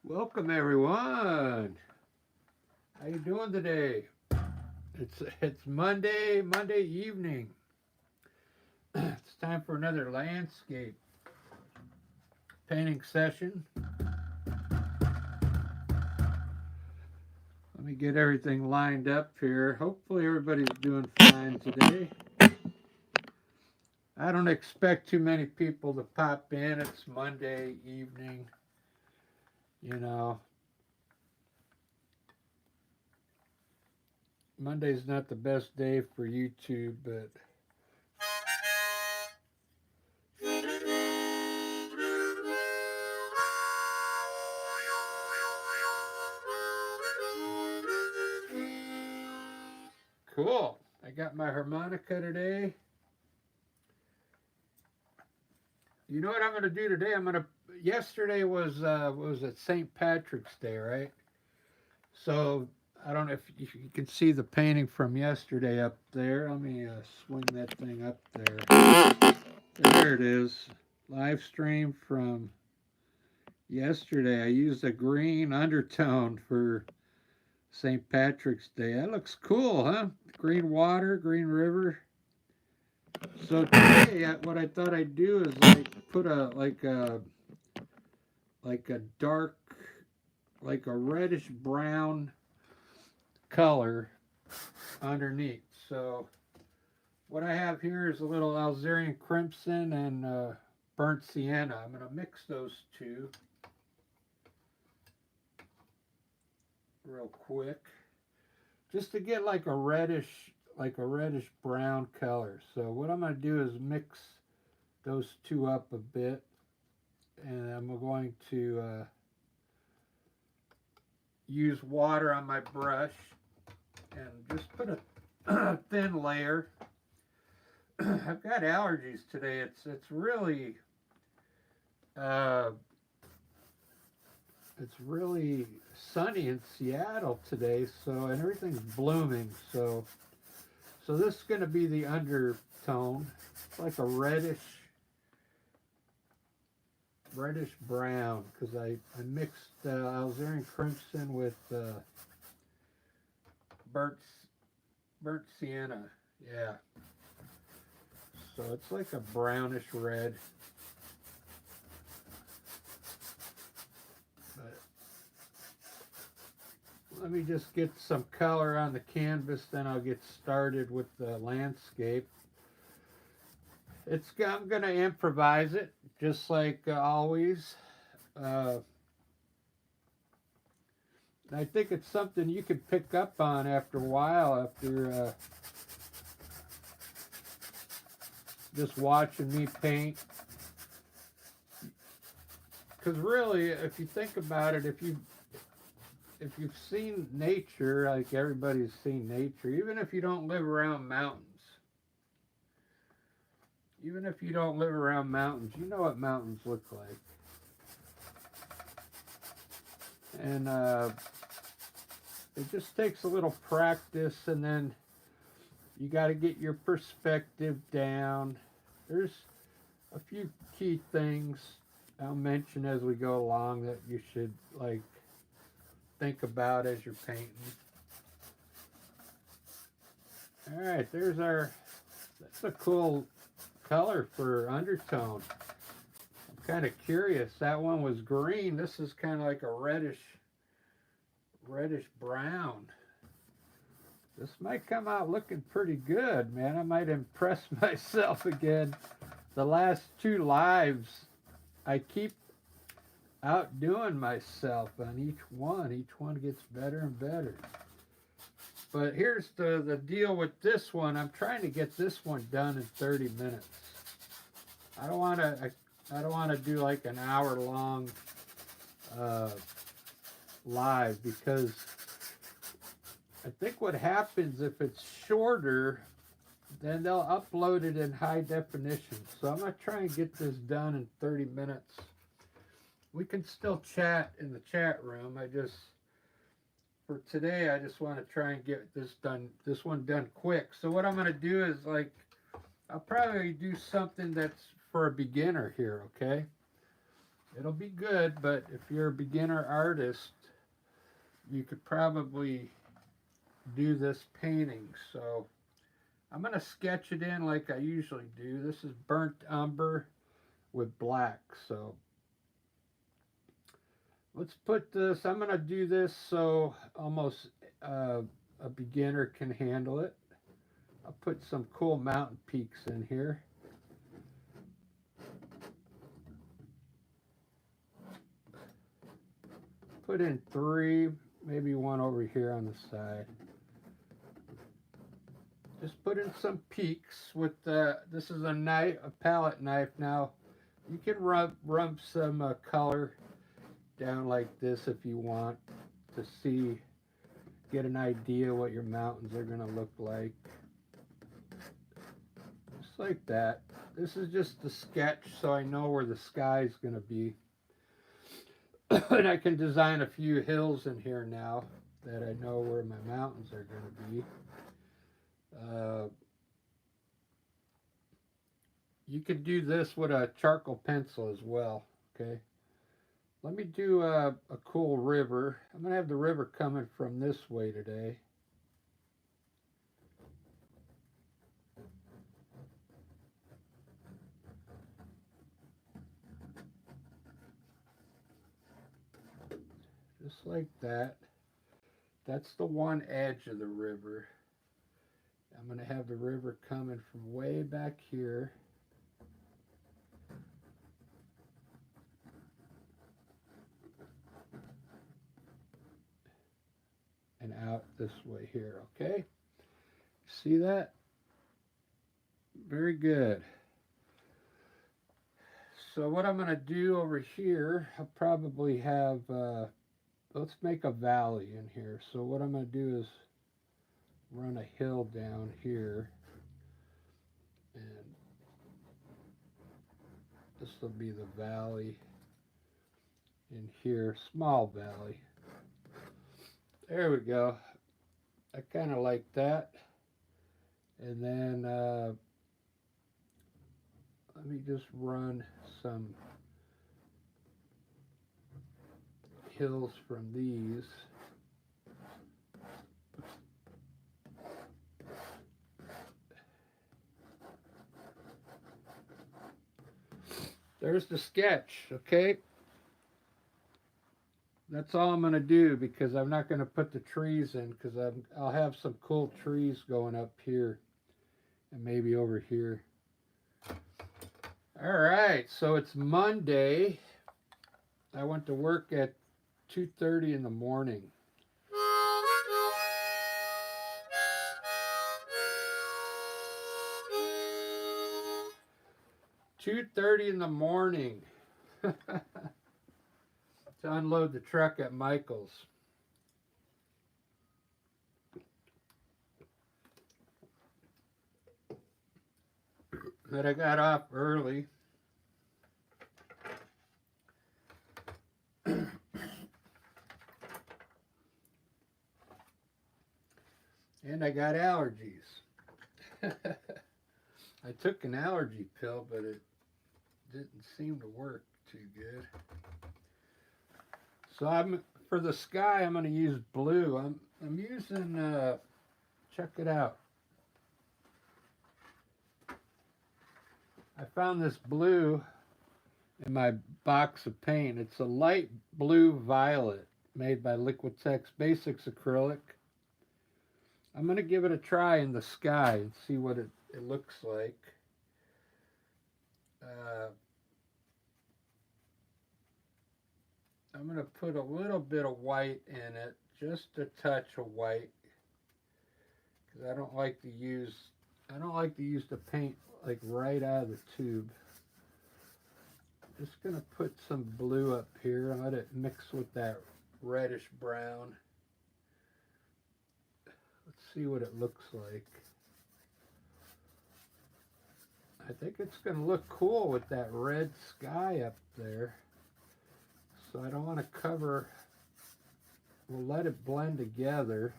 Welcome everyone. How you doing today? It's Monday evening. It's time for another landscape painting session. Let me get everything lined up here. Hopefully everybody's doing fine today. I don't expect too many people to pop in. It's Monday evening. You know, Monday's not the best day for YouTube, but cool. I got my harmonica today. You know what I'm going to do today? Yesterday was it St. Patrick's Day, right? So I don't know if you can see the painting from yesterday up there. Let me swing that thing up there. There it is. Live stream from yesterday. I used a green undertone for St. Patrick's Day. That looks cool, huh? Green water, green river. So today, what I thought I'd do is put a dark, like a reddish brown color underneath. So what I have here is a little Alzerian crimson and burnt sienna. I'm going to mix those two real quick, just to get like a reddish brown color. So what I'm going to do is mix those two up a bit, and I'm going to use water on my brush and just put a thin layer. I've got allergies today. It's really sunny in Seattle today, and everything's blooming. So this is going to be the undertone. It's like a reddish brown, because I mixed Alzerian crimson with burnt sienna. Yeah. So it's like a brownish red. But let me just get some color on the canvas, then I'll get started with the landscape. I'm going to improvise it, just like always. I think it's something you can pick up on after a while, after just watching me paint. Because really, if you think about it, if you've seen nature, like everybody's seen nature, even if you don't live around mountains, you know what mountains look like. And it just takes a little practice, and then you got to get your perspective down. There's a few key things I'll mention as we go along that you should think about as you're painting. All right, that's a cool color for undertone. I'm kind of curious. That one was green. This is kind of like a reddish brown. This might come out looking pretty good, man. I might impress myself again. The last two lives, I keep outdoing myself on each one. Each one gets better and better. But here's the deal with this one. I'm trying to get this one done in 30 minutes. I don't want to do like an hour long live, because I think what happens if it's shorter, then they'll upload it in high definition. So I'm going to try and get this done in 30 minutes. We can still chat in the chat room. For today, I just want to try and get this one done quick. So what I'm going to do is I'll probably do something that's for a beginner here, okay? It'll be good, but if you're a beginner artist, you could probably do this painting. So I'm going to sketch it in like I usually do. This is burnt umber with black. So let's put this, I'm going to do this so almost a beginner can handle it. I'll put some cool mountain peaks in here. Put in 3, maybe 1 over here on the side. Just put in some peaks with this is a knife, a palette knife. Now you can rub some color down like this if you want to get an idea what your mountains are going to look like. Just like that. This is just a sketch so I know where the sky is going to be. And I can design a few hills in here now that I know where my mountains are going to be. You could do this with a charcoal pencil as well, okay? Let me do a cool river. I'm going to have the river coming from this way today. Just like that. That's the one edge of the river. I'm going to have the river coming from way back here. And out this way here, okay? See that? Very good. So what I'm going to do over here, I'll probably have, let's make a valley in here. So what I'm going to do is run a hill down here. And this will be the valley in here, small valley. There we go. I kind of like that. And then let me just run some hills from these. There's the sketch, okay? That's all I'm going to do because I'm not going to put the trees in because I'll have some cool trees going up here and maybe over here. All right, so it's Monday. I went to work at 2:30 in the morning. $2:30 in the morning. To unload the truck at Michael's. But I got off early. And I got allergies. I took an allergy pill, but it didn't seem to work too good. So for the sky, I'm going to use blue. I'm using, check it out. I found this blue in my box of paint. It's a light blue violet made by Liquitex Basics acrylic. I'm going to give it a try in the sky and see what it looks like. I'm going to put a little bit of white in it, just a touch of white, because I don't like to use the paint like right out of the tube. Just going to put some blue up here and let it mix with that reddish brown. see what it looks like. I think it's going to look cool with that red sky up there. So I don't want to cover, we'll let it blend together.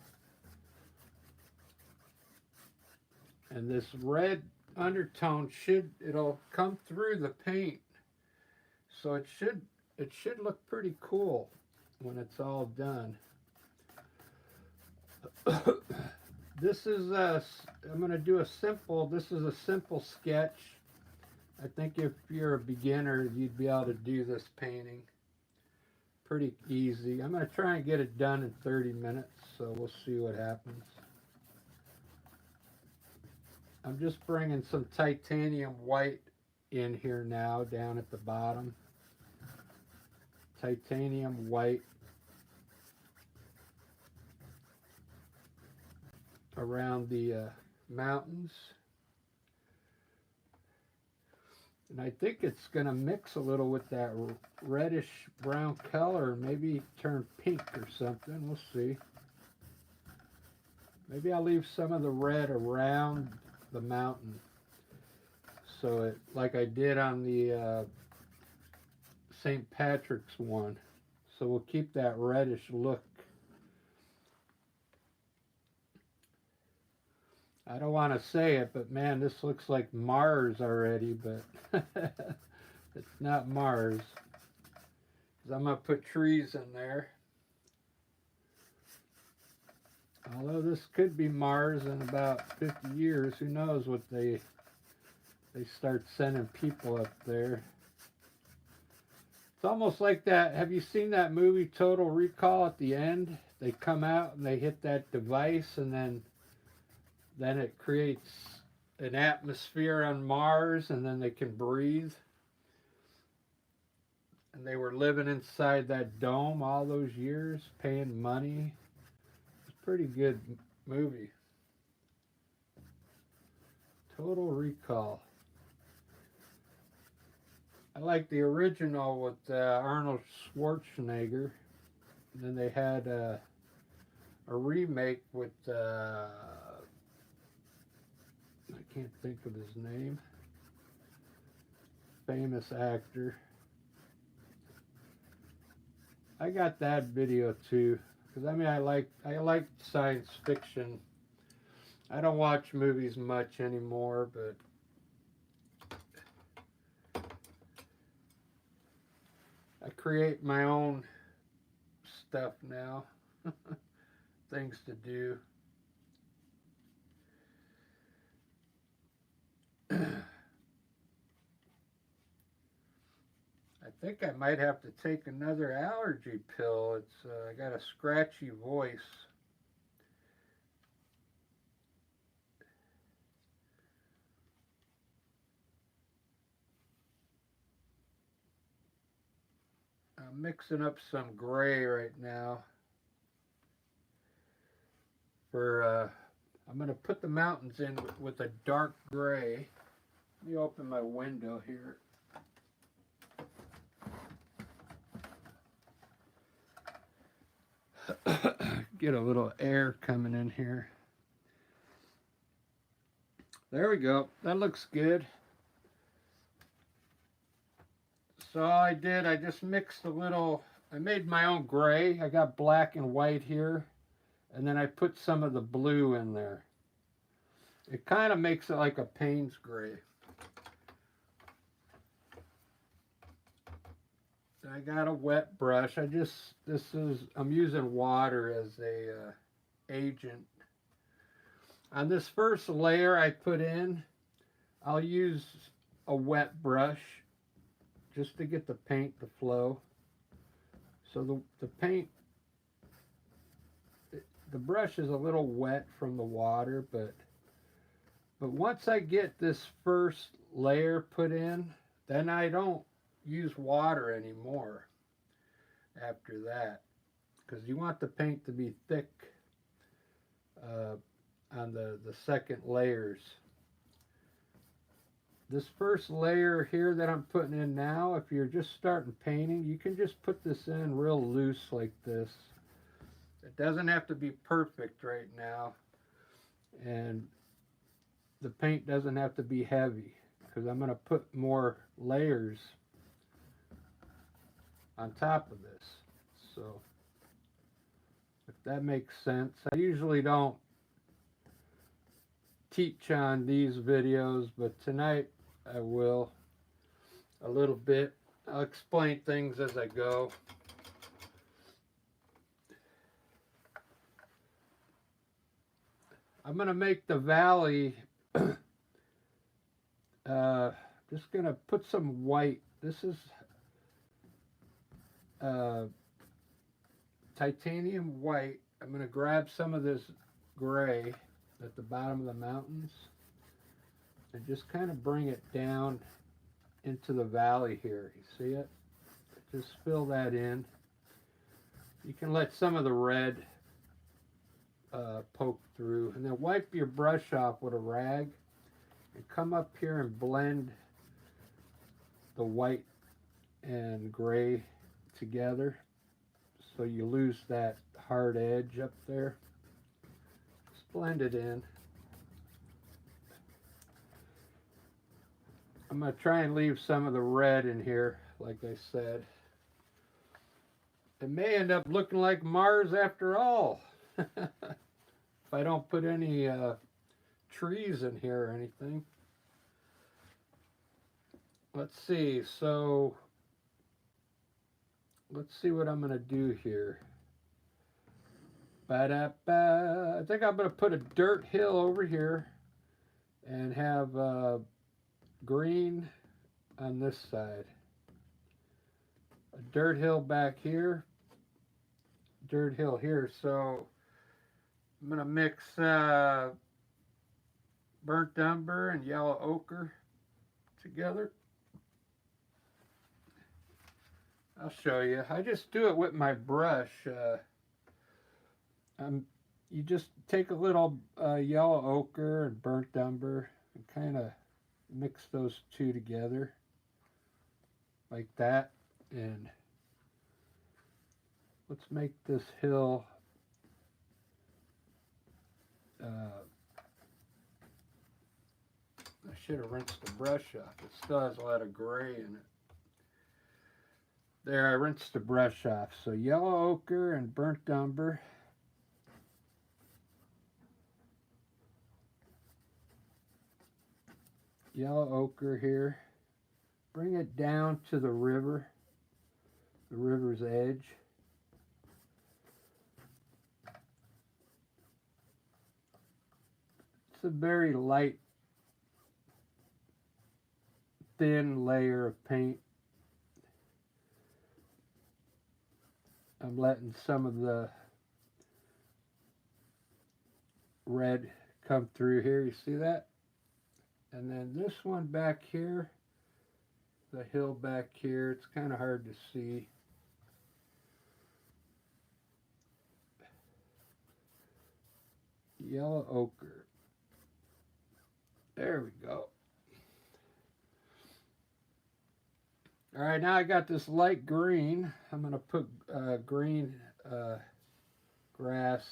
And this red undertone it'll come through the paint. So it should look pretty cool when it's all done. This is I'm going to do this is a simple sketch. I think if you're a beginner, you'd be able to do this painting. Pretty easy. I'm going to try and get it done in 30 minutes, so we'll see what happens. I'm just bringing some titanium white in here now, down at the bottom. Titanium white around the mountains. And I think it's going to mix a little with that reddish brown color, maybe turn pink or something. We'll see. Maybe I'll leave some of the red around the mountain, so it, like I did on the St. Patrick's one. So we'll keep that reddish look. I don't want to say it, but man, this looks like Mars already, but it's not Mars. 'Cause I'm going to put trees in there. Although this could be Mars in about 50 years. Who knows what they start sending people up there. It's almost like that. Have you seen that movie Total Recall at the end? They come out and they hit that device, and then it creates an atmosphere on Mars, and then they can breathe. And they were living inside that dome all those years, paying money. It's a pretty good movie. Total Recall. I like the original with Arnold Schwarzenegger. And then they had a remake with I can't think of his name. Famous actor. I got that video too, because I mean I like science fiction. I don't watch movies much anymore, but I create my own stuff now. Things to do. I think I might have to take another allergy pill. It's I got a scratchy voice. I'm mixing up some gray right now. I'm going to put the mountains in with a dark gray. Let me open my window here. Get a little air coming in here. There we go. That looks good. So all I did, I just mixed a little, I made my own gray. I got black and white here. And then I put some of the blue in there. It kind of makes it like a Payne's gray. I got a wet brush. I'm using water as a agent. On this first layer I put in, I'll use a wet brush just to get the paint to flow. So the paint, the brush is a little wet from the water, but once I get this first layer put in, then I don't use water anymore after that, because you want the paint to be thick on the second layers. This first layer here that I'm putting in now, if you're just starting painting, you can just put this in real loose like this. It doesn't have to be perfect right now. and the paint doesn't have to be heavy because I'm going to put more layers on top of this. So if that makes sense. I usually don't teach on these videos, but tonight I will a little bit. I'll explain things as I go. I'm going to make the valley, just going to put some white. This is titanium white. I'm going to grab some of this gray at the bottom of the mountains and just kind of bring it down into the valley here. You see it? Just fill that in. You can let some of the red poke through, and then wipe your brush off with a rag and come up here and blend the white and gray together so you lose that hard edge up there. Just blend it in. I'm going to try and leave some of the red in here, like I said. It may end up looking like Mars after all. If I don't put any trees in here or anything. Let's see, so let's see what I'm going to do here. Ba-da-ba. I think I'm going to put a dirt hill over here and have green on this side. A dirt hill back here, dirt hill here. So I'm going to mix burnt umber and yellow ochre together. I'll show you. I just do it with my brush. You just take a little yellow ochre and burnt umber and kind of mix those two together like that. And let's make this hill I should have rinsed the brush off. It still has a lot of gray in it. There, I rinsed the brush off. So yellow ochre and burnt umber. Yellow ochre here. Bring it down to the river's edge. It's a very light, thin layer of paint. I'm letting some of the red come through here. You see that? And then this one back here, the hill back here, it's kind of hard to see. Yellow ochre. There we go. All right, now I got this light green. I'm going to put green grass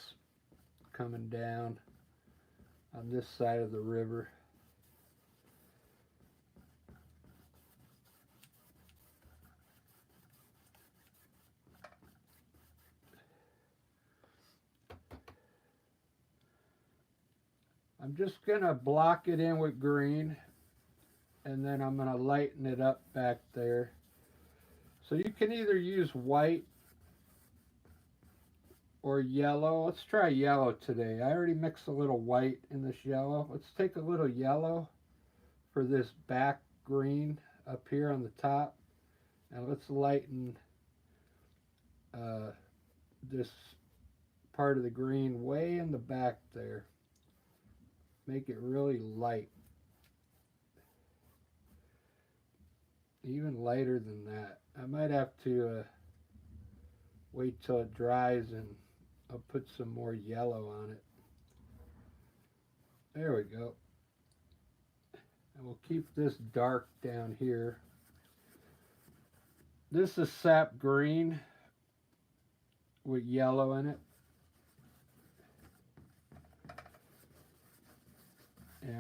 coming down on this side of the river. I'm just going to block it in with green, and then I'm going to lighten it up back there. So you can either use white or yellow. Let's try yellow today. I already mixed a little white in this yellow. Let's take a little yellow for this back green up here on the top, and let's lighten this part of the green way in the back there. Make it really light. Even lighter than that. I might have to wait till it dries and I'll put some more yellow on it. There we go. And we'll keep this dark down here. This is sap green with yellow in it. And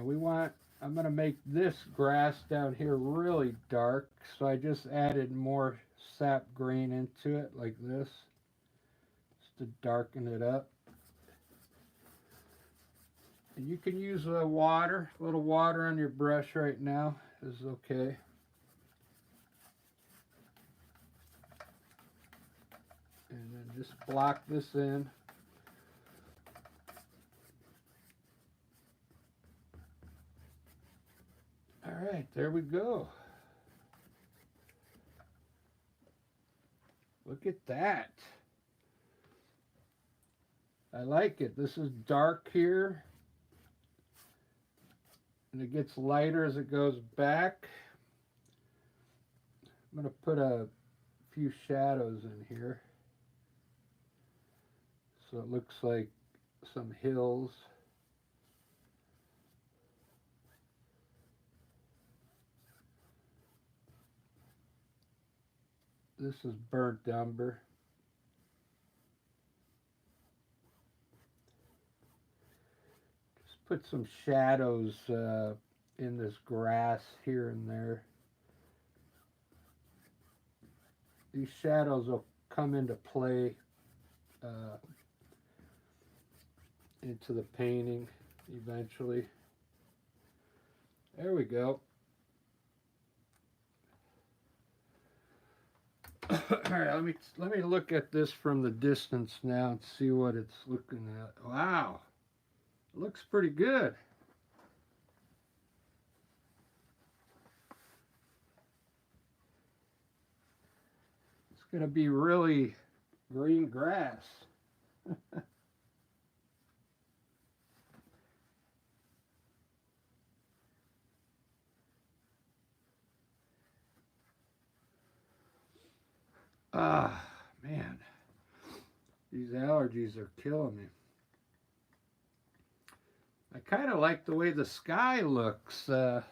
I'm going to make this grass down here really dark. So I just added more sap green into it like this, just to darken it up. And you can use water, a little water on your brush right now is okay. And then just block this in. All right, there we go. Look at that. I like it. This is dark here. And it gets lighter as it goes back. I'm going to put a few shadows in here. So it looks like some hills. This is burnt umber. Just put some shadows in this grass here and there. These shadows will come into play into the painting eventually. There we go. All right, let me look at this from the distance now and see what it's looking at. Wow, it looks pretty good. It's going to be really green grass. Ah, man, these allergies are killing me. I kind of like the way the sky looks. I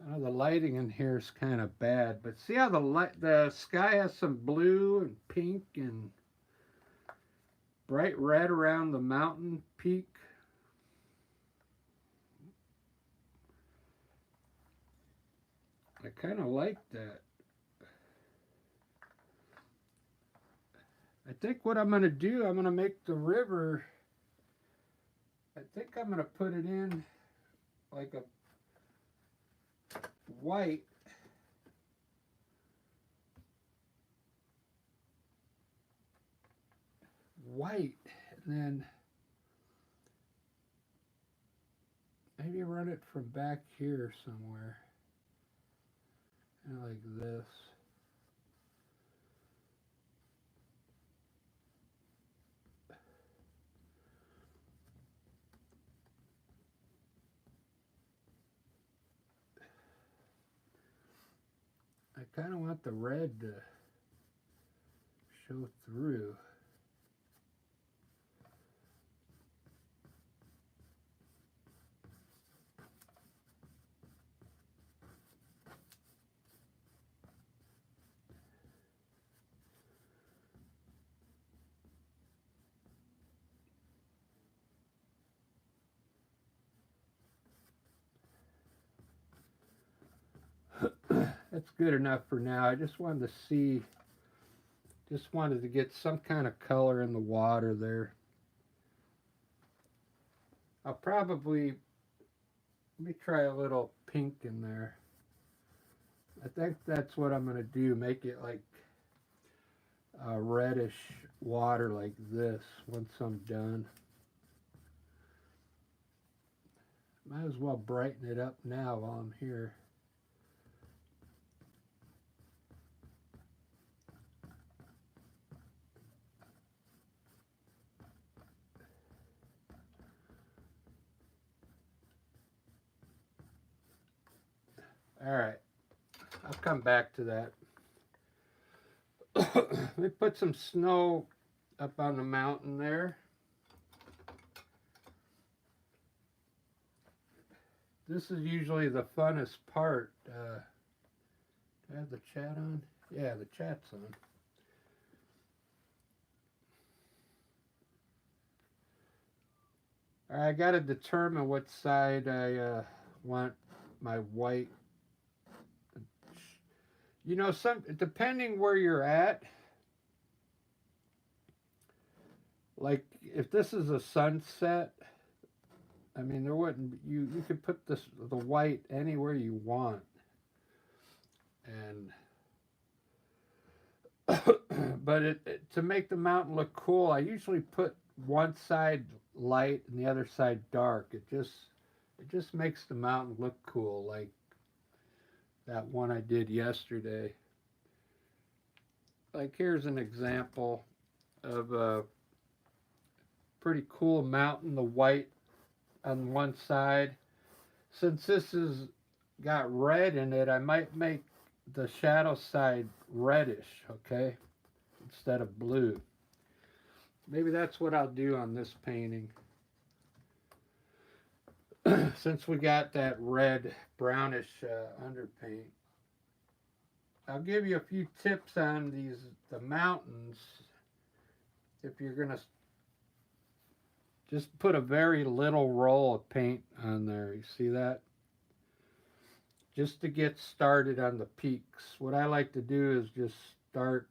know the lighting in here is kind of bad, but see how the sky has some blue and pink and bright red around the mountain peak. I kind of like that. I think what I'm going to do, I'm going to make the river, I think I'm going to put it in like a white. White, and then maybe run it from back here somewhere. Like this. I kind of want the red to show through. That's good enough for now. I just wanted to see, just wanted to get some kind of color in the water there. I'll probably, let me try a little pink in there. I think that's what I'm going to do, make it like a reddish water like this once I'm done. Might as well brighten it up now while I'm here. All right, I'll come back to that. Let me put some snow up on the mountain there. This is usually the funnest part. Do I have the chat on? Yeah, the chat's on. I got to determine what side I want my white. You know, some depending where you're at. Like if this is a sunset, I mean there wouldn't you could put the white anywhere you want, and but to make the mountain look cool, I usually put one side light and the other side dark. It just makes the mountain look cool, like that one I did yesterday. Like here's an example of a pretty cool mountain. The white on one side. Since this has got red in it, I might make the shadow side reddish, okay, instead of blue. Maybe that's what I'll do on this painting. Since we got that red brownish underpaint, I'll give you a few tips on the mountains. If you're gonna just put a very little roll of paint on there, you see that? Just to get started on the peaks. What I like to do is just start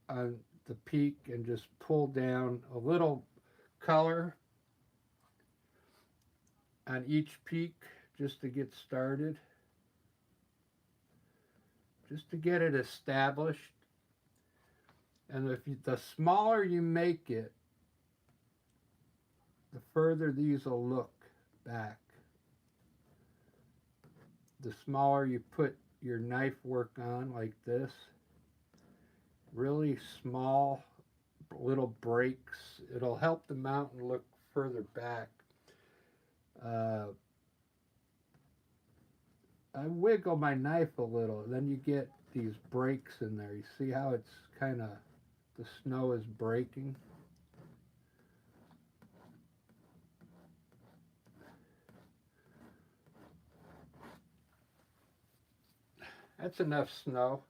on the peak and just pull down a little color on each peak just to get started, just to get it established. And the smaller you make it, the further these will look back. The smaller you put your knife work on, like this, really small little breaks, it'll help the mountain look further back. I wiggle my knife a little, then you get these breaks in there. You see how it's kind of, the snow is breaking? That's enough snow.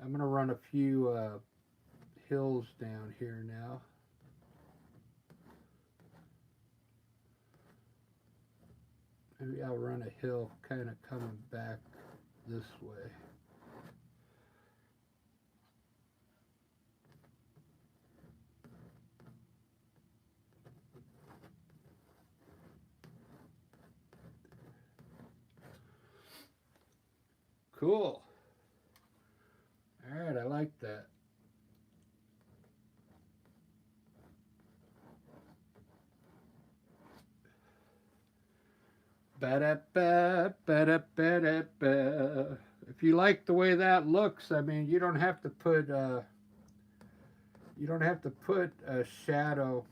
I'm going to run a few hills down here now. Maybe I'll run a hill kind of coming back this way. Cool. All right, I like that. Ba-da-ba, ba-da-ba-da-ba. If you like the way that looks, I mean, you don't have to put a shadow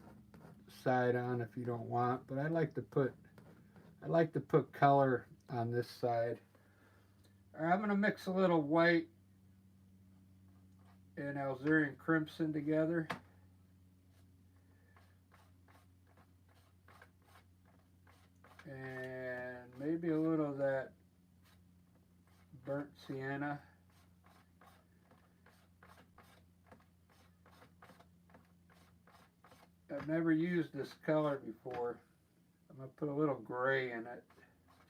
side on if you don't want, but I like to put color on this side. All right, I'm going to mix a little white and Alzerian crimson together. And maybe a little of that burnt sienna. I've never used this color before. I'm going to put a little gray in it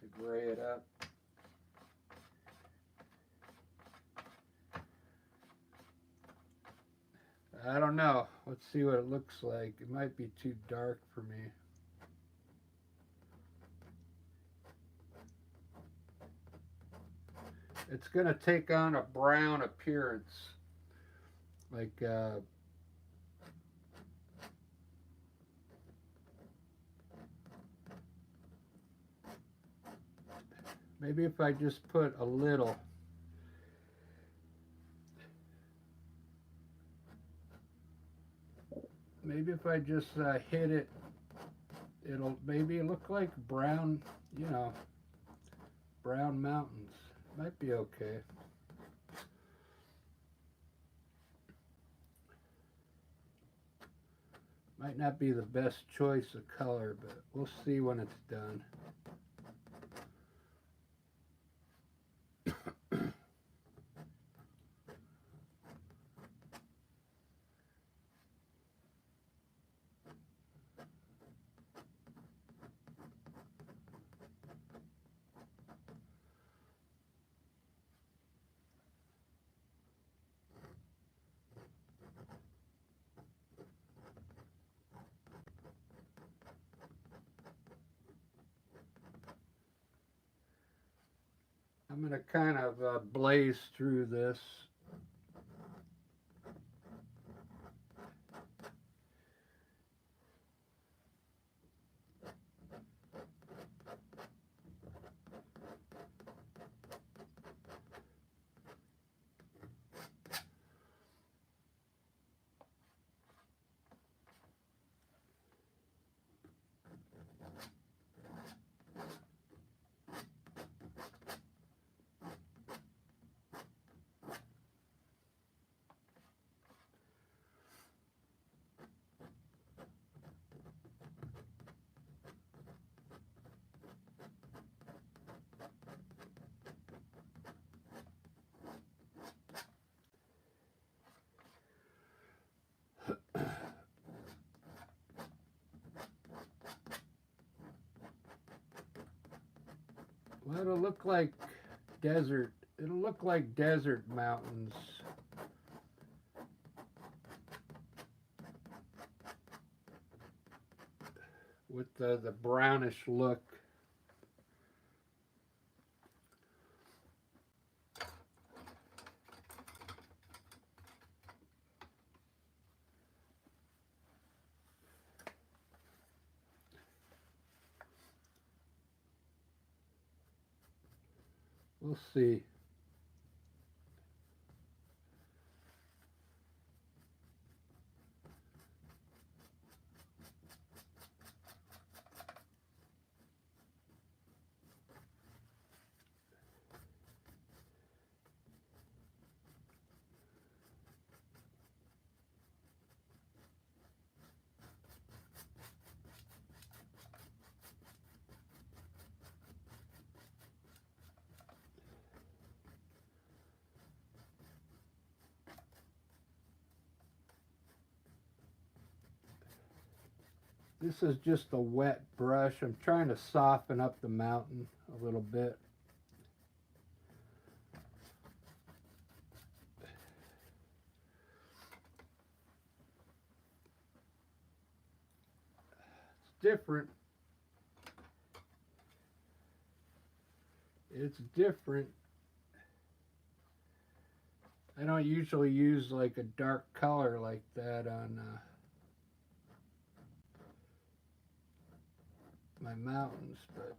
to gray it up. I don't know. Let's see what it looks like. It might be too dark for me. It's going to take on a brown appearance. Like, maybe if I just put a little. Maybe if I just hit it, it'll maybe look like brown, brown mountains. Might be okay. Might not be the best choice of color, but we'll see when it's done. I'm going to kind of blaze through this. Well, it'll look like desert. It'll look like desert mountains. With the brownish look. We'll see. This is just a wet brush. I'm trying to soften up the mountain a little bit. It's different. It's different. I don't usually use like a dark color like that on my mountains, but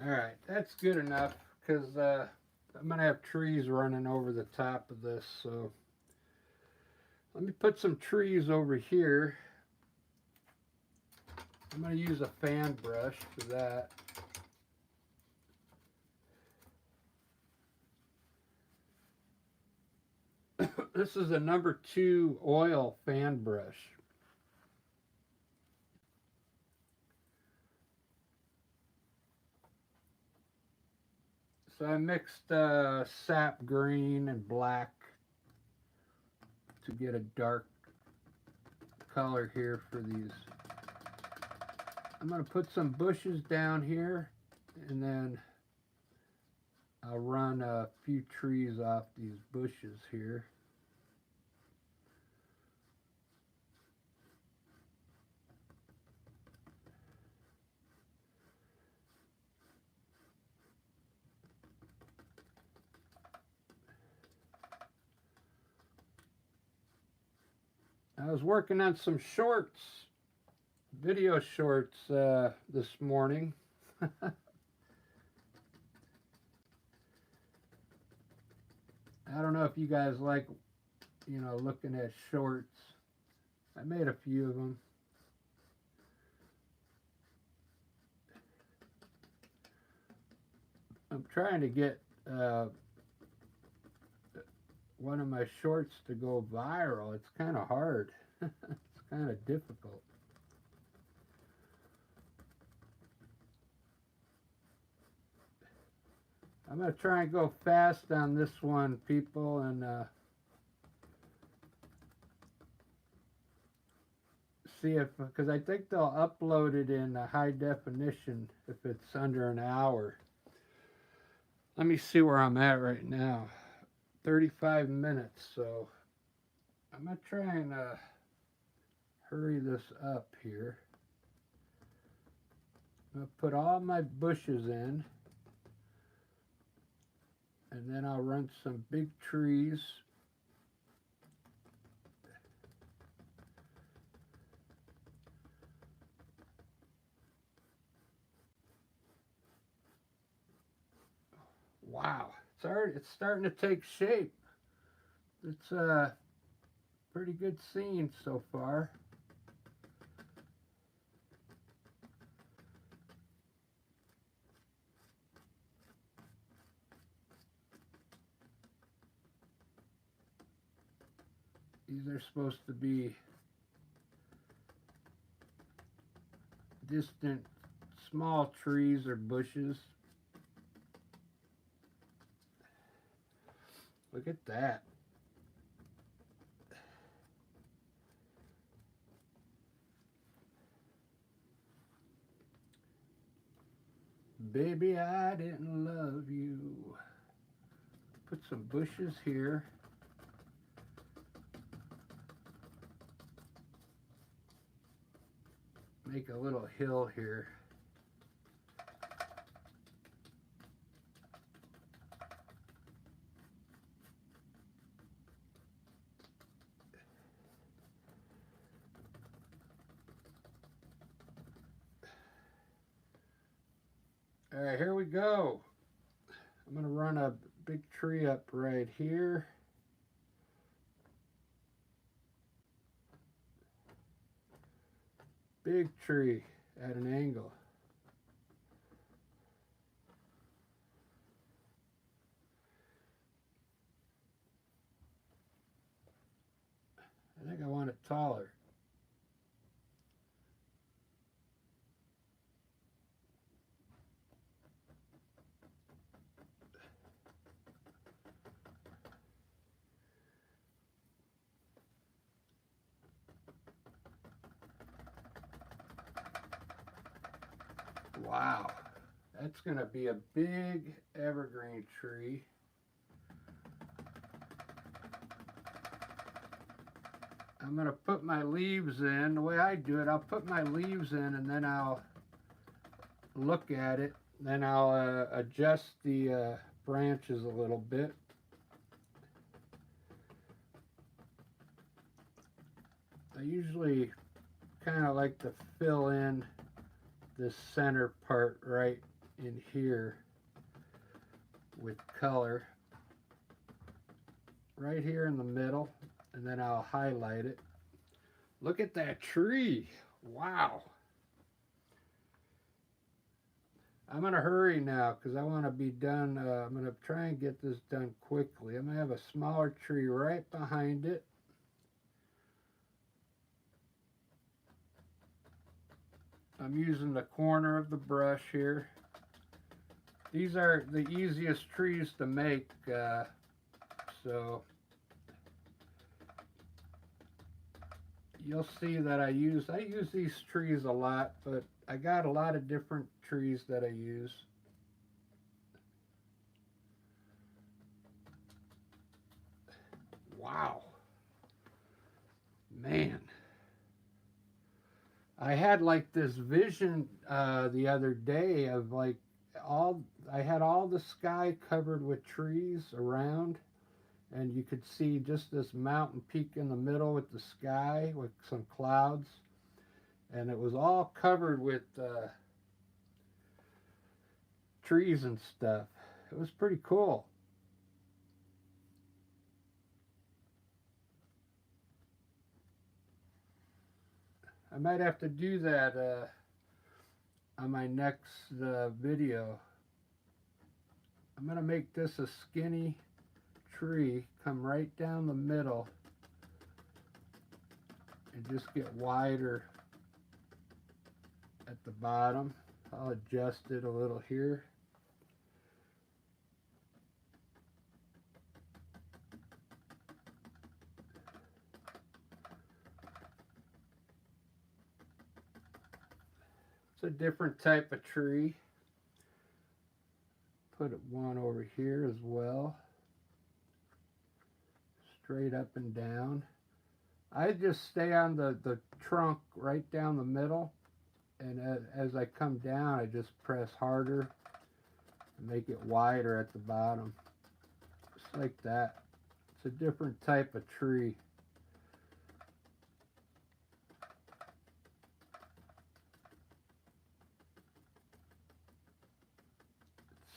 all right, that's good enough because I'm gonna have trees running over the top of this. So let me put some trees over here. I'm gonna use a fan brush for that. This is a number 2 oil fan brush. So I mixed sap green and black to get a dark color here for these. I'm going to put some bushes down here, and then I'll run a few trees off these bushes here. I was working on some shorts, video shorts this morning. I don't know if you guys like, looking at shorts. I made a few of them. I'm trying to get one of my shorts to go viral. It's kind of hard. It's kind of difficult. I'm going to try and go fast on this one, people, and see if, because I think they'll upload it in high definition if it's under an hour. Let me see where I'm at right now. 35 minutes, so I'm going to try and hurry this up here. I'm going to put all my bushes in, and then I'll run some big trees. Wow, it's starting to take shape. It's a pretty good scene so far. These are supposed to be distant small trees or bushes. Look at that. Baby, I didn't love you. Put some bushes here. Make a little hill here. All right, here we go. I'm going to run a big tree up right here. Big tree at an angle. I think I want it taller. Wow, that's going to be a big evergreen tree. I'm going to put my leaves in. The way I do it, I'll put my leaves in and then I'll look at it. Then I'll adjust the branches a little bit. I usually kind of like to fill in this center part right in here with color. Right here in the middle, and then I'll highlight it. Look at that tree. Wow. I'm going to hurry now because I want to be done. I'm going to try and get this done quickly. I'm going to have a smaller tree right behind it. I'm using the corner of the brush here. These are the easiest trees to make, so you'll see that I use these trees a lot, but I got a lot of different trees that I use. Wow. Man. I had like this vision the other day of like I had all the sky covered with trees around, and you could see just this mountain peak in the middle with the sky with some clouds, and it was all covered with trees and stuff. It was pretty cool. I might have to do that on my next video. I'm going to make this a skinny tree, come right down the middle, and just get wider at the bottom. I'll adjust it a little here. a different type of tree. Put one over here as well. Straight up and down. I just stay on the trunk right down the middle, and as I come down I just press harder and make it wider at the bottom. Just like that. It's a different type of tree.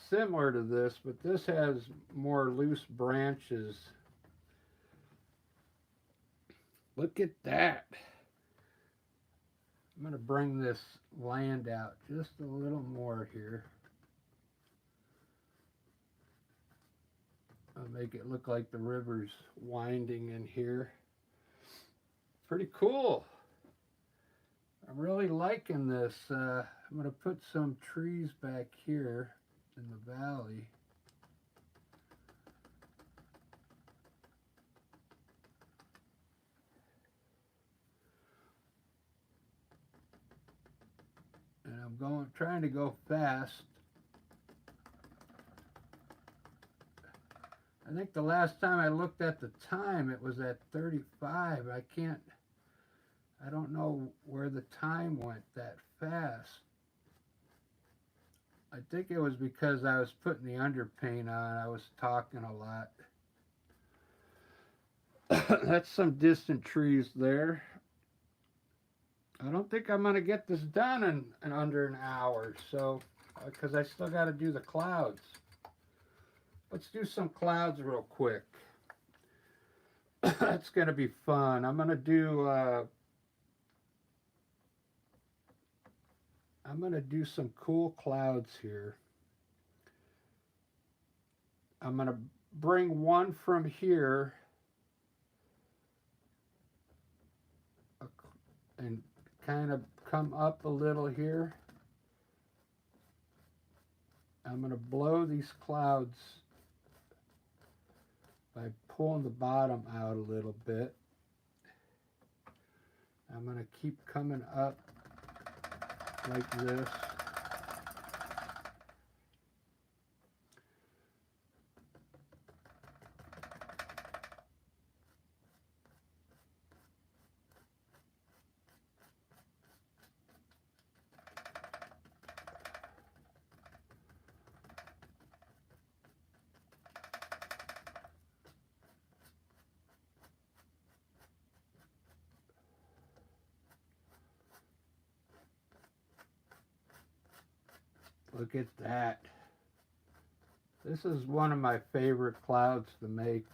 Similar to this, but this has more loose branches. Look at that. I'm going to bring this land out just a little more here. I'll make it look like the river's winding in here. Pretty cool. I'm really liking this. I'm going to put some trees back here in the valley. And I'm trying to go fast. I think the last time I looked at the time it was at 35. I don't know where the time went that fast. I think it was because I was putting the underpaint on. I was talking a lot. That's some distant trees there. I don't think I'm going to get this done in under an hour, so because I still got to do the clouds. Let's do some clouds real quick. That's going to be fun. I'm going to do some cool clouds here. I'm going to bring one from here and kind of come up a little here. I'm going to blow these clouds by pulling the bottom out a little bit. I'm going to keep coming up like this. Look at that. This is one of my favorite clouds to make.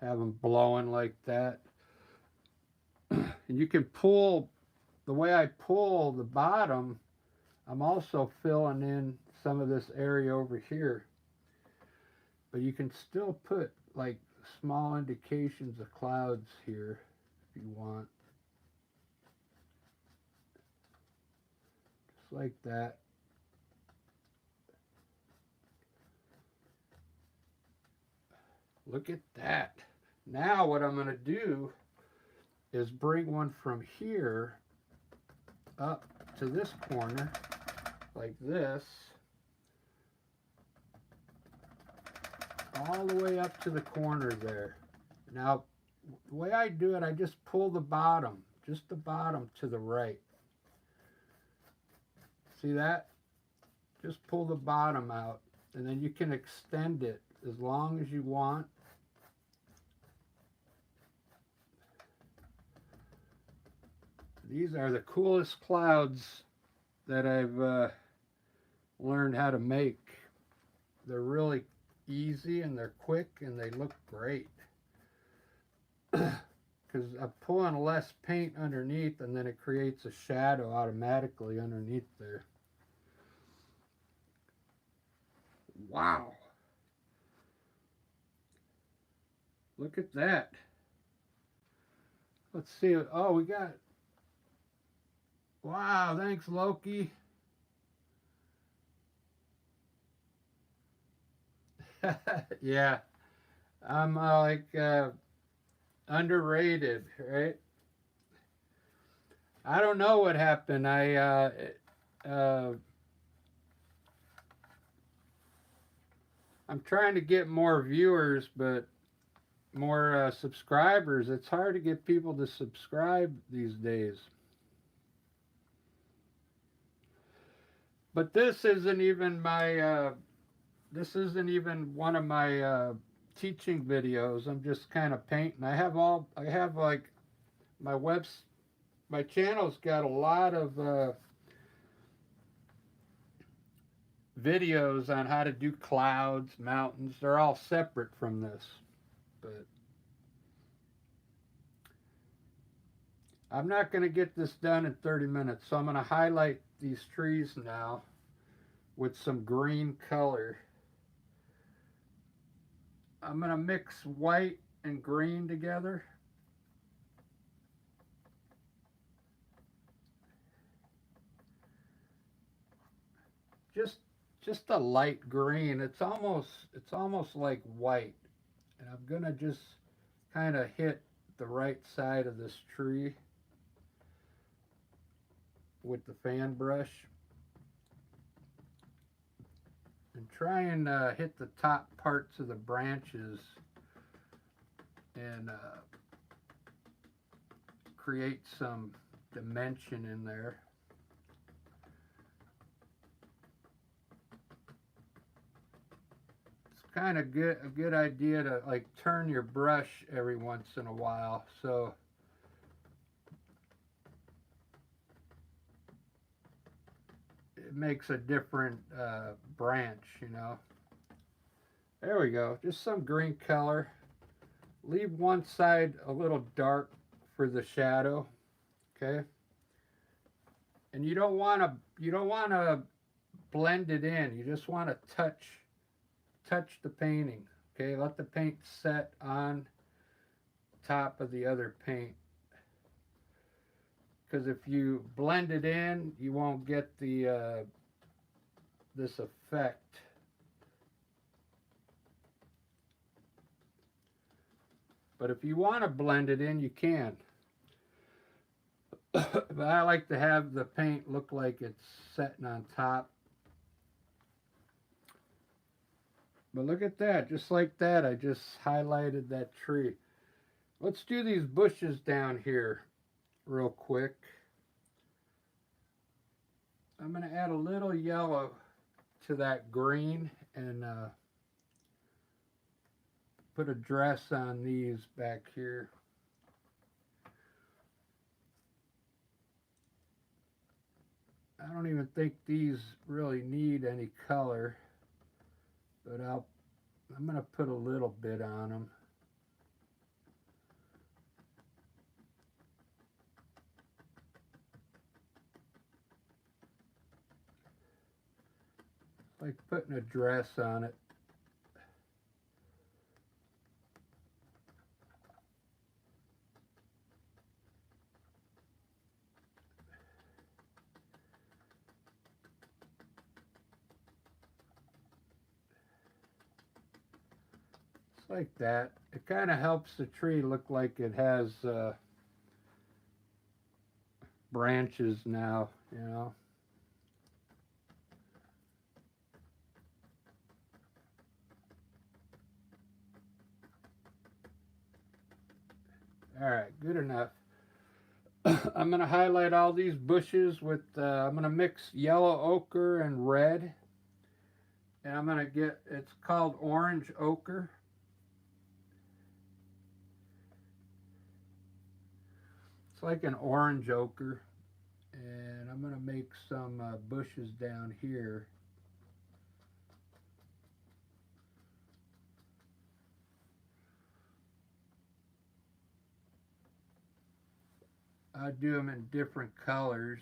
Have them blowing like that. And you can pull, the way I pull the bottom, I'm also filling in some of this area over here. But you can still put like small indications of clouds here if you want. Like that. Look at that. Now what I'm going to do is bring one from here up to this corner like this, all the way up to the corner there. Now the way I do it, I just pull the bottom, just the bottom to the right. See that? Just pull the bottom out, and then you can extend it as long as you want. These are the coolest clouds that I've learned how to make. They're really easy and they're quick and they look great. Because I'm pulling less paint underneath, and then it creates a shadow automatically underneath there. Wow. Look at that. Let's see. Oh, we got... Wow, thanks, Loki. Yeah. I'm like... underrated, right? I don't know what happened. Uh, I'm trying to get more viewers, but more subscribers. It's hard to get people to subscribe these days. But this isn't even one of my teaching videos. I'm just kind of painting. I have like my webs my channel's got a lot of videos on how to do clouds, mountains. They're all separate from this, but I'm not going to get this done in 30 minutes. So I'm going to highlight these trees now with some green color. I'm going to mix white and green together. Just just a light green. It's almost like white. And I'm going to just kind of hit the right side of this tree with the fan brush and try and hit the top parts of the branches and create some dimension in there. It's kind of a good idea to like turn your brush every once in a while, so it makes a different branch, you know. There we go. Just some green color. Leave one side a little dark for the shadow, okay? And you don't want to blend it in. You just want to touch the painting, okay? Let the paint set on top of the other paint. Because if you blend it in, you won't get the this effect. But if you want to blend it in, you can. But I like to have the paint look like it's setting on top. But look at that, just like that, I just highlighted that tree. Let's do these bushes down here real quick. I'm going to add a little yellow to that green and put a dress on these back here. I don't even think these really need any color, but I'm going to put a little bit on them. Like putting a dress on it. Just like that. It kind of helps the tree look like it has branches now, you know. All right, good enough. I'm going to highlight all these bushes with, I'm going to mix yellow ochre and red. And I'm going to get, it's called orange ochre. It's like an orange ochre. And I'm going to make some bushes down here. I do them in different colors.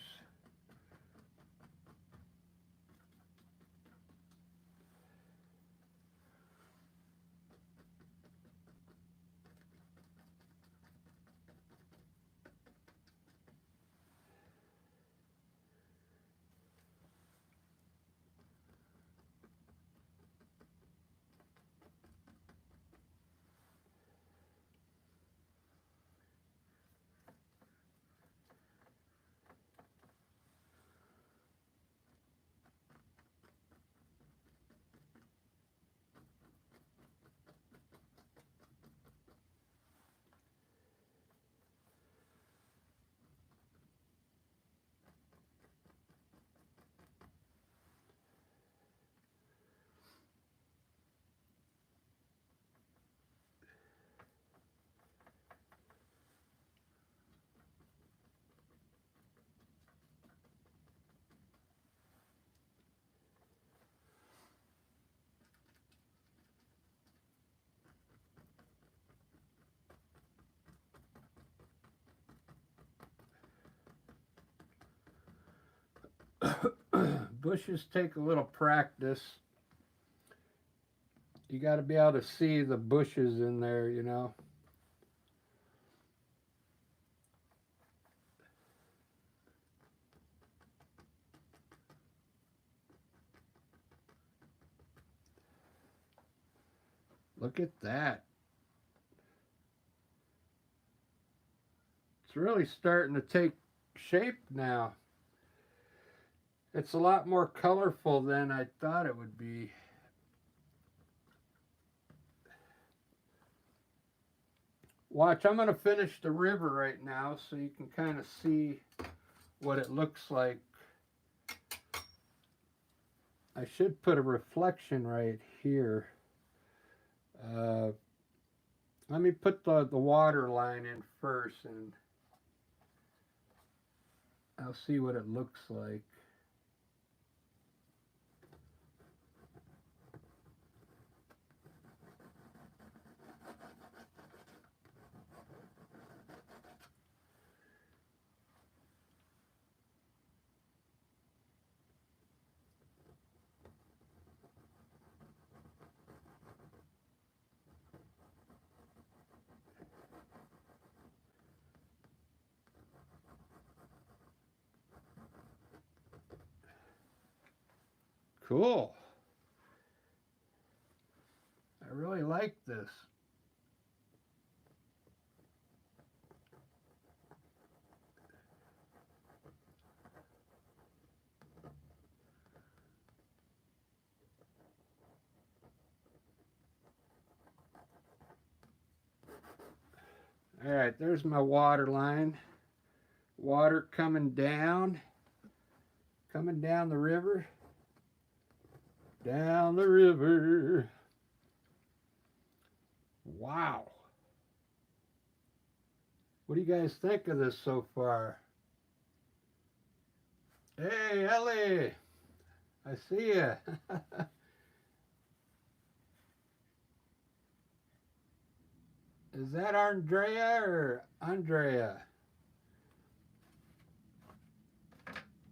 Bushes take a little practice. You got to be able to see the bushes in there, you know. Look at that. It's really starting to take shape now. It's a lot more colorful than I thought it would be. Watch, I'm going to finish the river right now so you can kind of see what it looks like. I should put a reflection right here. Let me put the water line in first and I'll see what it looks like. Cool. I really like this. All right, there's my water line. Water coming down the river. Down the river. Wow. What do you guys think of this so far? Hey, Ellie. I see ya. Is that Andrea or Andrea?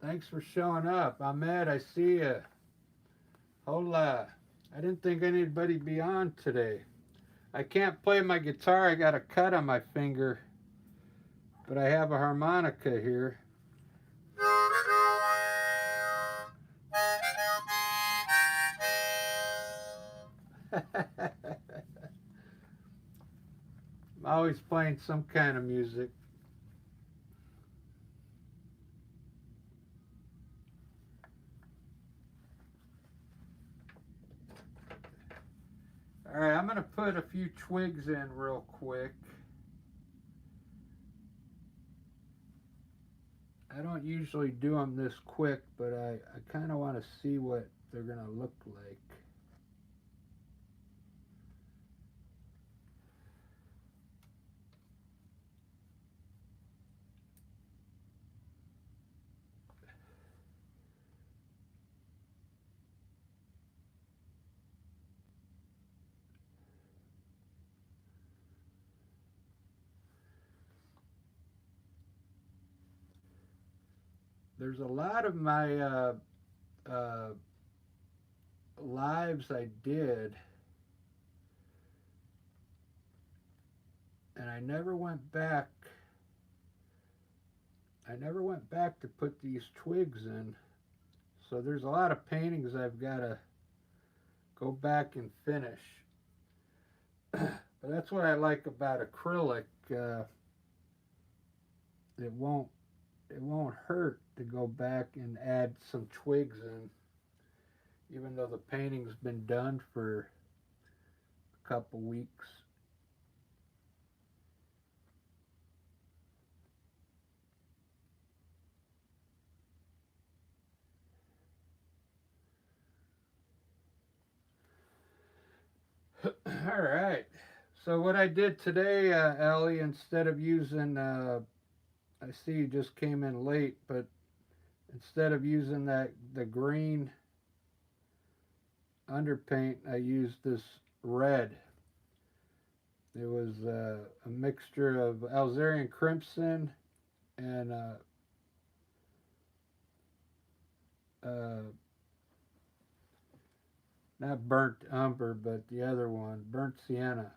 Thanks for showing up. Ahmed, I see ya. Hola. I didn't think anybody'd be on today. I can't play my guitar. I got a cut on my finger. But I have a harmonica here. I'm always playing some kind of music. All right, I'm going to put a few twigs in real quick. I don't usually do them this quick, but I kind of want to see what they're going to look like. There's a lot of my lives I did, and I never went back. I never went back to put these twigs in. So there's a lot of paintings I've got to go back and finish. But that's what I like about acrylic. It won't hurt to go back and add some twigs in, even though the painting's been done for a couple weeks. All right. So what I did today, Ellie, instead of using, I see you just came in late, but instead of using the green underpaint, I used this red. It was a mixture of Alzarian crimson and uh, not burnt umber, but the other one, burnt sienna.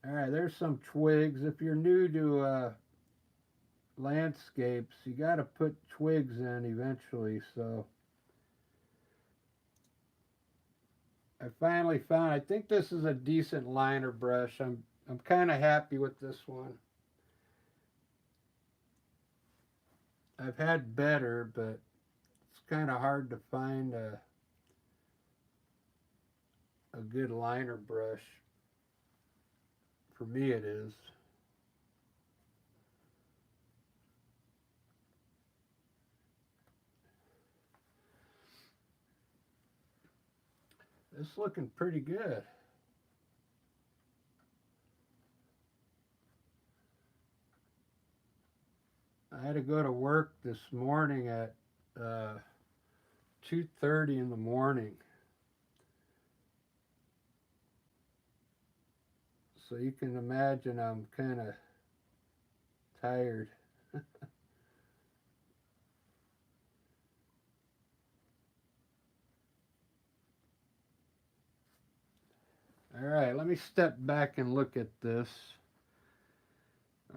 All right, there's some twigs. If you're new to landscapes, you got to put twigs in eventually. So I finally found. I think this is a decent liner brush. I'm kind of happy with this one. I've had better, but it's kind of hard to find a good liner brush. For me, it is. It's looking pretty good. I had to go to work this morning at uh, 2:30 in the morning. So you can imagine I'm kind of tired. All right, let me step back and look at this.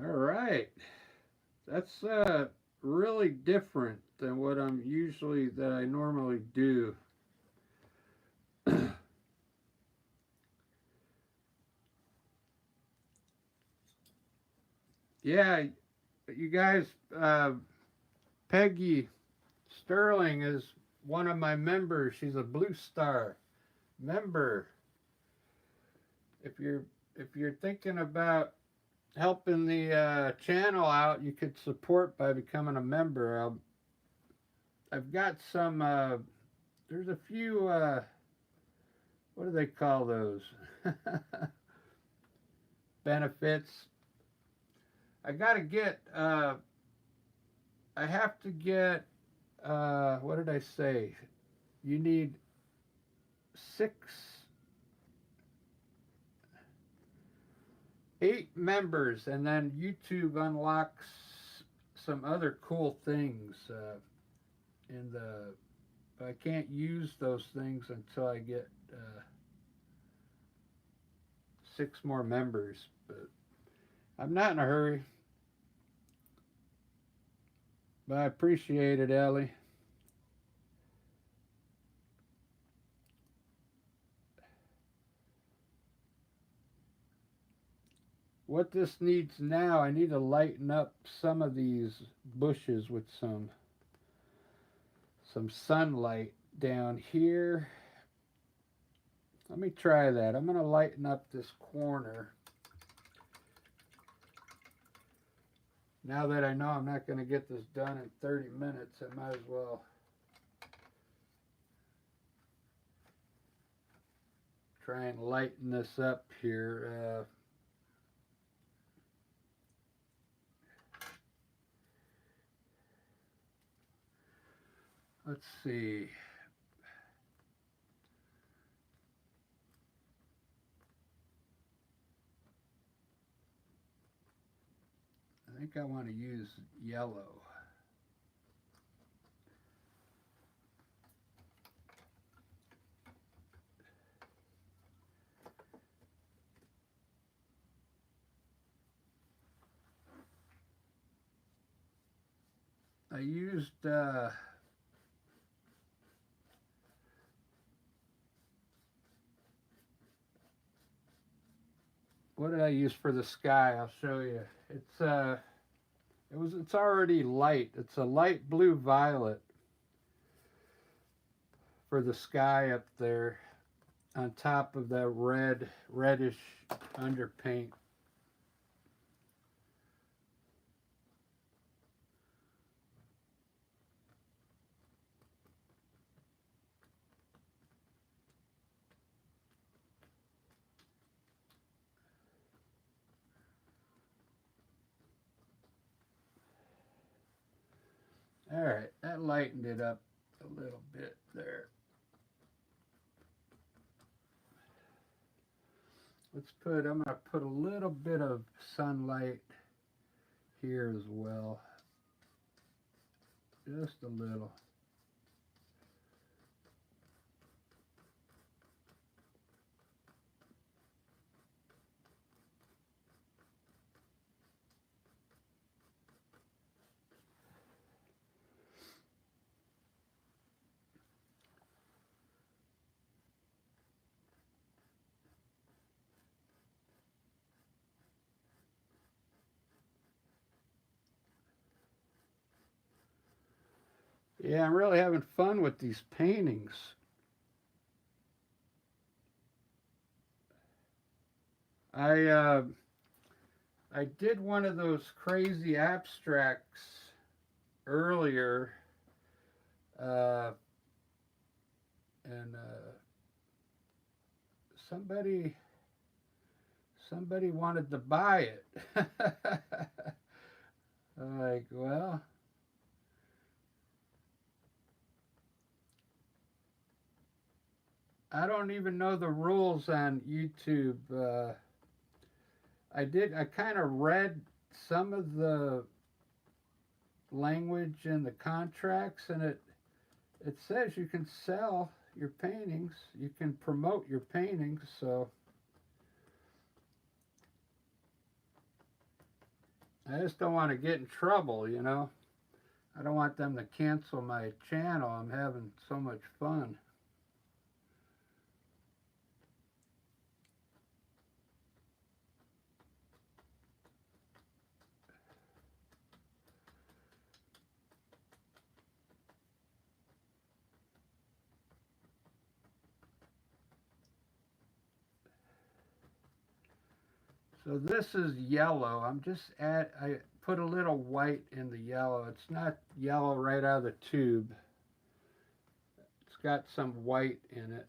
All right, that's really different than what I normally do. Yeah, you guys, Peggy Sterling is one of my members. She's a Blue Star member. If you're if you're thinking about helping the channel out, you could support by becoming a member. I've got some. There's a few. What do they call those? Benefits. I gotta get. I have to get. What did I say? You need six, 8 members, and then YouTube unlocks some other cool things. In the I can't use those things until I get 6 more members. But I'm not in a hurry. But I appreciate it, Ellie. What this needs now, I need to lighten up some of these bushes with some sunlight down here. Let me try that. I'm going to lighten up this corner. Now that I know I'm not going to get this done in 30 minutes, I might as well try and lighten this up here. Let's see. I think I want to use yellow. I used what did I use for the sky? I'll show you. It's already light. It's a light blue violet for the sky up there on top of that reddish underpaint. All right, that lightened it up a little bit there. I'm gonna put a little bit of sunlight here as well. Just a little. Yeah, I'm really having fun with these paintings. I uh, I did one of those crazy abstracts earlier, uh, and somebody somebody wanted to buy it. I'm like, well, I don't even know the rules on YouTube. I kind of read some of the language in the contracts, and it says you can sell your paintings, you can promote your paintings. So I just don't want to get in trouble, you know. I don't want them to cancel my channel. I'm having so much fun. So this is yellow. I put a little white in the yellow. It's not yellow right out of the tube. It's got some white in it,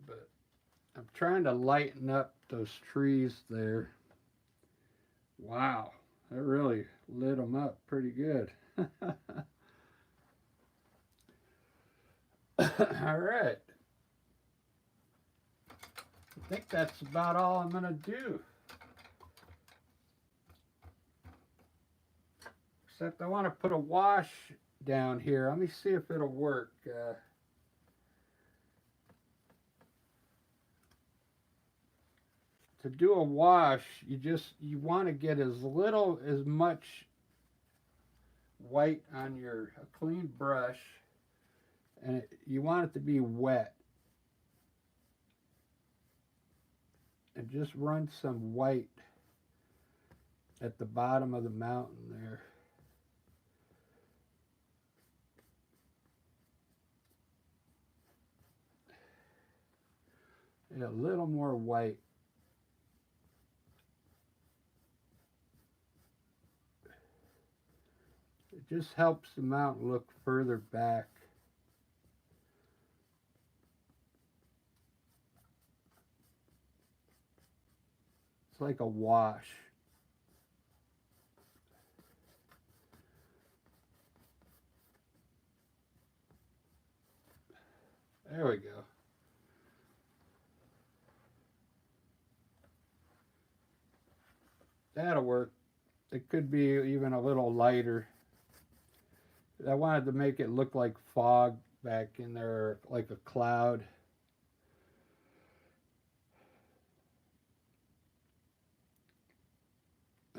but I'm trying to lighten up those trees there. Wow, that really lit them up pretty good. All right. I think that's about all I'm going to do. Except I want to put a wash down here. Let me see if it'll work. To do a wash, you want to get as much white on your a clean brush, and you want it to be wet, and just run some white at the bottom of the mountain there. Yeah, a little more white. It just helps the mountain look further back. It's like a wash. There we go. That'll work. It could be even a little lighter. I wanted to make it look like fog back in there, like a cloud.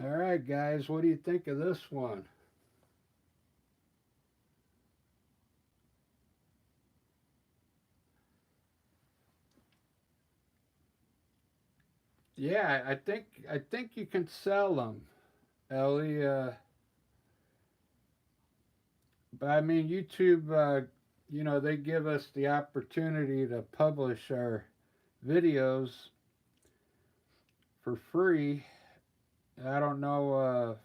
All right, guys, what do you think of this one? Yeah, I think you can sell them, Ellie. But I mean, YouTube, they give us the opportunity to publish our videos for free. I don't know.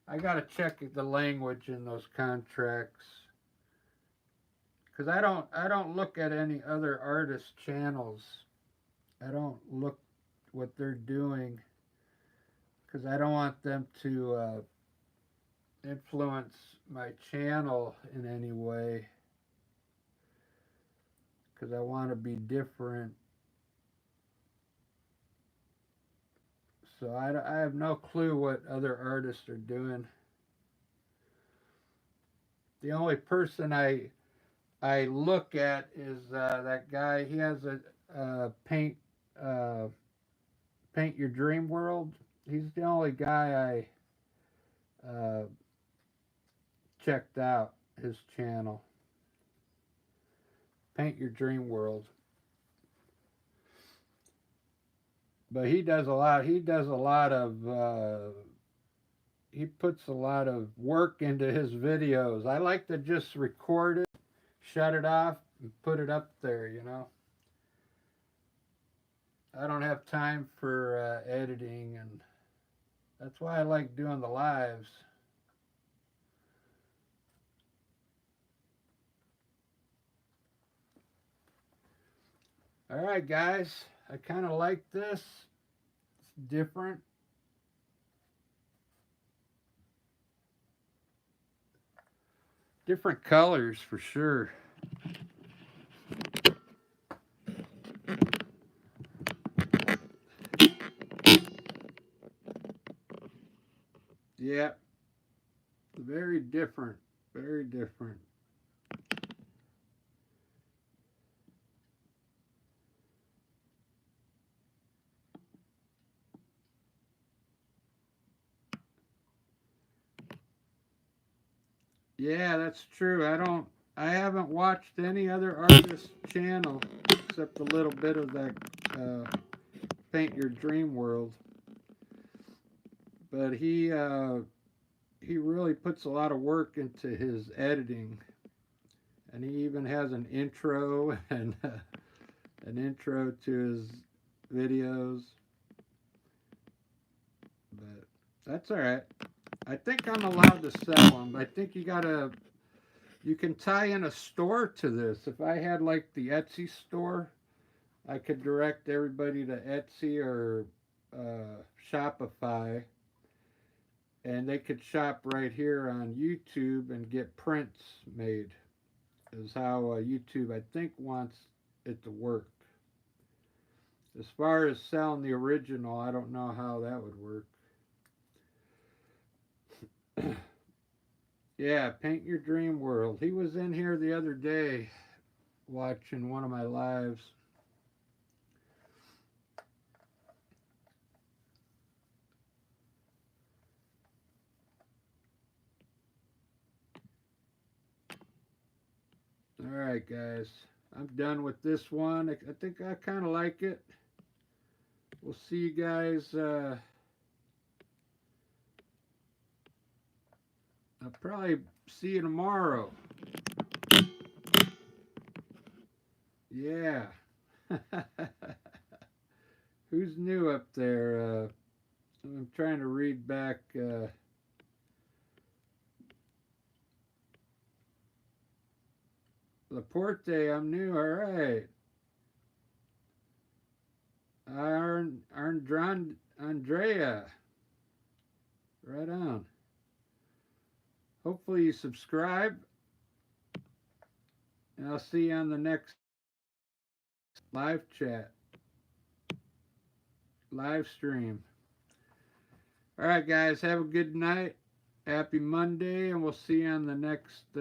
I gotta check the language in those contracts because I don't look at any other artist channels. I don't look what they're doing because I don't want them to influence my channel in any way because I want to be different. So I have no clue what other artists are doing. The only person I look at is that guy. He has a uh, paint your dream world. He's the only guy I checked out his channel. Paint your dream world. But he does a lot. He does a lot of. He puts a lot of work into his videos. I like to just record it, shut it off, and put it up there. I don't have time for editing, and that's why I like doing the lives. All right, guys. I kind of like this. It's different. Different colors for sure. Yeah, very different. Very different. Yeah, that's true. I haven't watched any other artist channel except a little bit of that Paint Your Dream World. But he really puts a lot of work into his editing, and he even has an intro and an intro to his videos. But that's all right. I think I'm allowed to sell them. I think you can tie in a store to this. If I had like the Etsy store, I could direct everybody to Etsy or Shopify, and they could shop right here on YouTube and get prints made. Is how YouTube, I think, wants it to work. As far as selling the original, I don't know how that would work. Yeah, Paint Your Dream World. He was in here the other day watching one of my lives. All right, guys. I'm done with this one. I think I kind of like it. We'll see you guys. I'll probably see you tomorrow. Yeah. Who's new up there? I'm trying to read back. Laporte, I'm new. All right. Andrea. Right on. Hopefully you subscribe. And I'll see you on the next live chat, live stream. All right, guys. Have a good night. Happy Monday. And we'll see you on the next.